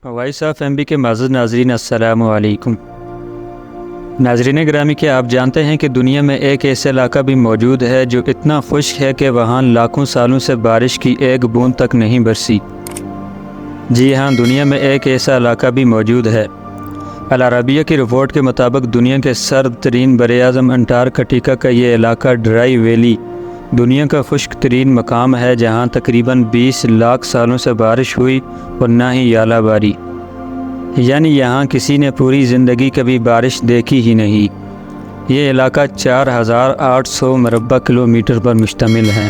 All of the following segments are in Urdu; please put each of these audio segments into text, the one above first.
وائس آف ایم بی کے معزز ناظرین السلام علیکم۔ ناظرین گرامی، کیا آپ جانتے ہیں کہ دنیا میں ایک ایسا علاقہ بھی موجود ہے جو اتنا خشک ہے کہ وہاں لاکھوں سالوں سے بارش کی ایک بوند تک نہیں برسی؟ جی ہاں، دنیا میں ایک ایسا علاقہ بھی موجود ہے۔ العربیہ کی رپورٹ کے مطابق دنیا کے سرد ترین براعظم انٹارکٹیکا کا یہ علاقہ ڈرائی ویلی دنیا کا خشک ترین مقام ہے، جہاں تقریباً 20 لاکھ سالوں سے بارش ہوئی اور نہ ہی یالہ باری، یعنی یہاں کسی نے پوری زندگی کبھی بارش دیکھی ہی نہیں۔ یہ علاقہ 4800 مربع کلومیٹر پر مشتمل ہے۔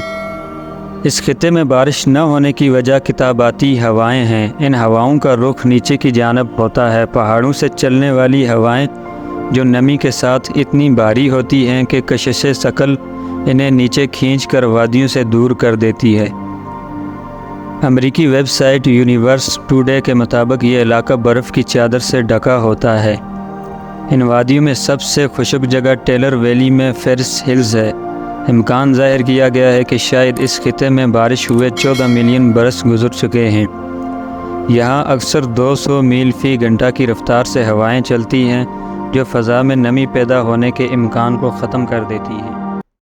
اس خطے میں بارش نہ ہونے کی وجہ کتاباتی ہوائیں ہیں۔ ان ہواؤں کا رخ نیچے کی جانب ہوتا ہے۔ پہاڑوں سے چلنے والی ہوائیں جو نمی کے ساتھ اتنی بھاری ہوتی ہیں کہ کشش ثقل انہیں نیچے کھینچ کر وادیوں سے دور کر دیتی ہے۔ امریکی ویب سائٹ یونیورس ٹوڈے کے مطابق یہ علاقہ برف کی چادر سے ڈھکا ہوتا ہے۔ ان وادیوں میں سب سے خشک جگہ ٹیلر ویلی میں فیرس ہلز ہے۔ امکان ظاہر کیا گیا ہے کہ شاید اس خطے میں بارش ہوئے 14 ملین برس گزر چکے ہیں۔ یہاں اکثر 200 میل فی گھنٹہ کی رفتار سے ہوائیں چلتی ہیں، جو فضا میں نمی پیدا ہونے کے امکان کو ختم کر دیتی ہیں۔